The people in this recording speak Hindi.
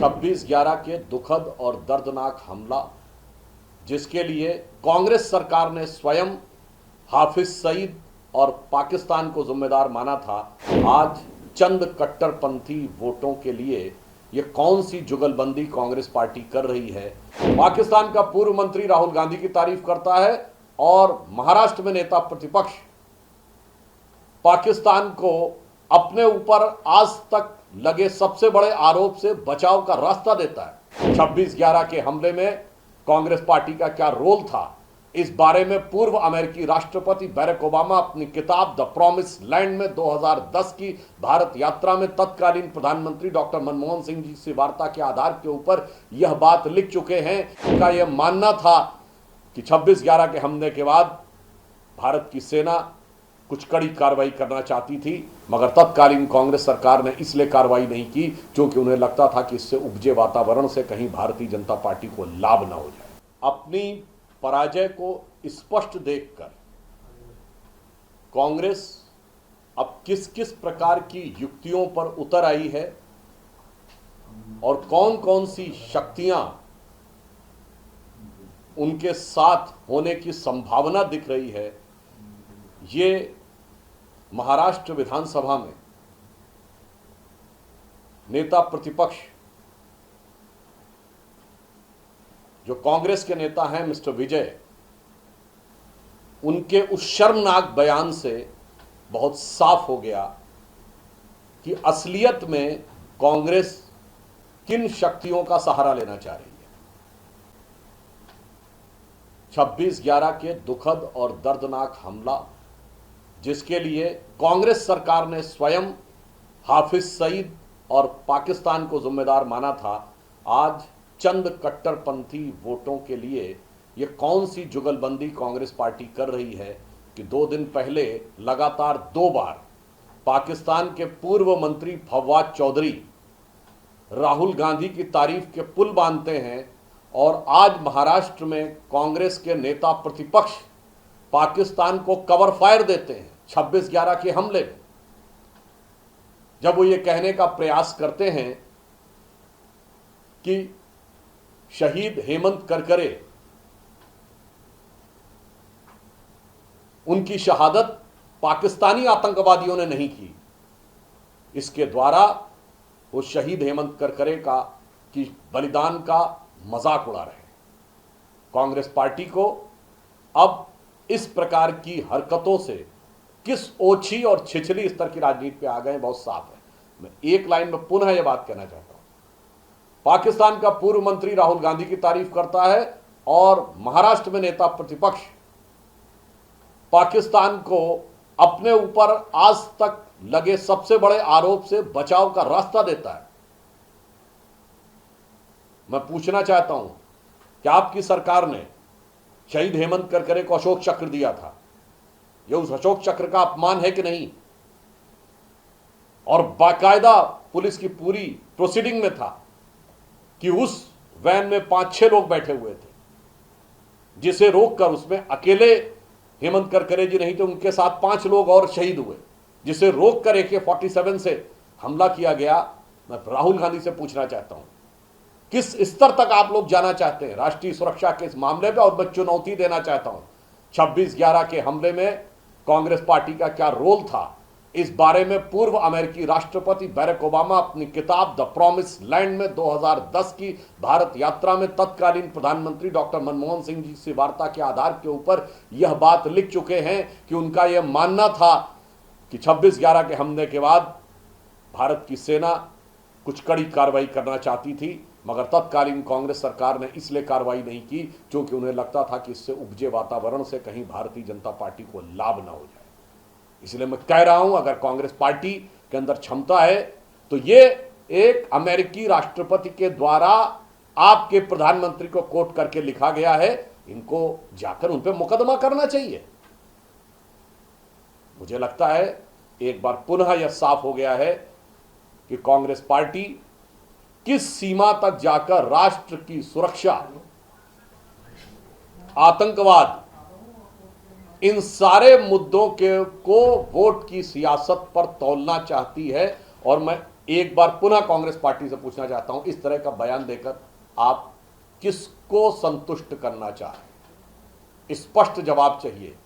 26/11 के दुखद और दर्दनाक हमला, जिसके लिए कांग्रेस सरकार ने स्वयं हाफिज सईद और पाकिस्तान को जिम्मेदार माना था, आज चंद कट्टरपंथी वोटों के लिए ये कौन सी जुगलबंदी कांग्रेस पार्टी कर रही है। पाकिस्तान का पूर्व मंत्री राहुल गांधी की तारीफ करता है और महाराष्ट्र में नेता प्रतिपक्ष पाकिस्तान को अपने ऊपर आज तक लगे सबसे बड़े आरोप से बचाव का रास्ता देता है। 26/11 के हमले में कांग्रेस पार्टी का क्या रोल था, इस बारे में पूर्व अमेरिकी राष्ट्रपति बैरक ओबामा अपनी किताब द प्रॉमिस लैंड में 2010 की भारत यात्रा में तत्कालीन प्रधानमंत्री डॉक्टर मनमोहन सिंह जी से वार्ता के आधार के ऊपर यह बात लिख चुके हैं। उनका यह मानना था कि 26/11 के हमले के बाद भारत की सेना कुछ कड़ी कार्रवाई करना चाहती थी, मगर तत्कालीन कांग्रेस सरकार ने इसलिए कार्रवाई नहीं की क्योंकि उन्हें लगता था कि इससे उपजे वातावरण से कहीं भारतीय जनता पार्टी को लाभ न हो जाए। अपनी पराजय को स्पष्ट देखकर कांग्रेस अब किस किस प्रकार की युक्तियों पर उतर आई है और कौन कौन सी शक्तियां उनके साथ होने की संभावना दिख रही है, ये महाराष्ट्र विधानसभा में नेता प्रतिपक्ष जो कांग्रेस के नेता हैं मिस्टर विजय, उनके उस शर्मनाक बयान से बहुत साफ हो गया कि असलियत में कांग्रेस किन शक्तियों का सहारा लेना चाह रही है। 26/11 के दुखद और दर्दनाक हमला, जिसके लिए कांग्रेस सरकार ने स्वयं हाफिज सईद और पाकिस्तान को जिम्मेदार माना था, आज चंद कट्टरपंथी वोटों के लिए ये कौन सी जुगलबंदी कांग्रेस पार्टी कर रही है कि 2 दिन पहले लगातार 2 बार पाकिस्तान के पूर्व मंत्री फवाद चौधरी राहुल गांधी की तारीफ के पुल बांधते हैं और आज महाराष्ट्र में कांग्रेस के नेता प्रतिपक्ष पाकिस्तान को कवर फायर देते हैं 26/11 के हमले में, जब वो ये कहने का प्रयास करते हैं कि शहीद हेमंत करकरे उनकी शहादत पाकिस्तानी आतंकवादियों ने नहीं की, इसके द्वारा वो शहीद हेमंत करकरे की बलिदान का मजाक उड़ा रहे हैं। कांग्रेस पार्टी को अब इस प्रकार की हरकतों से किस ओछी और छिछली स्तर की राजनीति पे आ गए बहुत साफ है। मैं एक लाइन में पुनः यह बात कहना चाहता हूं, पाकिस्तान का पूर्व मंत्री राहुल गांधी की तारीफ करता है और महाराष्ट्र में नेता प्रतिपक्ष पाकिस्तान को अपने ऊपर आज तक लगे सबसे बड़े आरोप से बचाव का रास्ता देता है। मैं पूछना चाहता हूं कि आपकी सरकार ने शहीद हेमंत करकरे को अशोक चक्र दिया था, यह उस अशोक चक्र का अपमान है कि नहीं? और बाकायदा पुलिस की पूरी प्रोसीडिंग में था कि उस वैन में 5-6 लोग बैठे हुए थे, जिसे रोककर उसमें अकेले हेमंत करकरे जी नहीं थे, उनके साथ 5 लोग और शहीद हुए, जिसे रोककर AK-47 से हमला किया गया। मैं राहुल गांधी से पूछना चाहता हूं, किस स्तर तक आप लोग जाना चाहते हैं राष्ट्रीय सुरक्षा के इस मामले में? और मैं चुनौती देना चाहता हूं, 26/11 के हमले में कांग्रेस पार्टी का क्या रोल था, इस बारे में पूर्व अमेरिकी राष्ट्रपति बैरक ओबामा अपनी किताब द प्रॉमिस लैंड में 2010 की भारत यात्रा में तत्कालीन प्रधानमंत्री डॉक्टर मनमोहन सिंह जी से वार्ता के आधार के ऊपर यह बात लिख चुके हैं कि उनका यह मानना था कि 26/11 के हमले के बाद भारत की सेना कुछ कड़ी कार्रवाई करना चाहती थी, मगर तत्कालीन कांग्रेस सरकार ने इसलिए कार्रवाई नहीं की क्योंकि उन्हें लगता था कि इससे उपजे वातावरण से कहीं भारतीय जनता पार्टी को लाभ न हो जाए। इसलिए मैं कह रहा हूं, अगर कांग्रेस पार्टी के अंदर क्षमता है तो ये एक अमेरिकी राष्ट्रपति के द्वारा आपके प्रधानमंत्री को कोट करके लिखा गया है, इनको जाकर उन पर मुकदमा करना चाहिए। मुझे लगता है एक बार पुनः यह साफ हो गया है कि कांग्रेस पार्टी किस सीमा तक जाकर राष्ट्र की सुरक्षा, आतंकवाद, इन सारे मुद्दों को वोट की सियासत पर तौलना चाहती है। और मैं एक बार पुनः कांग्रेस पार्टी से पूछना चाहता हूं, इस तरह का बयान देकर आप किसको संतुष्ट करना चाहें? स्पष्ट जवाब चाहिए।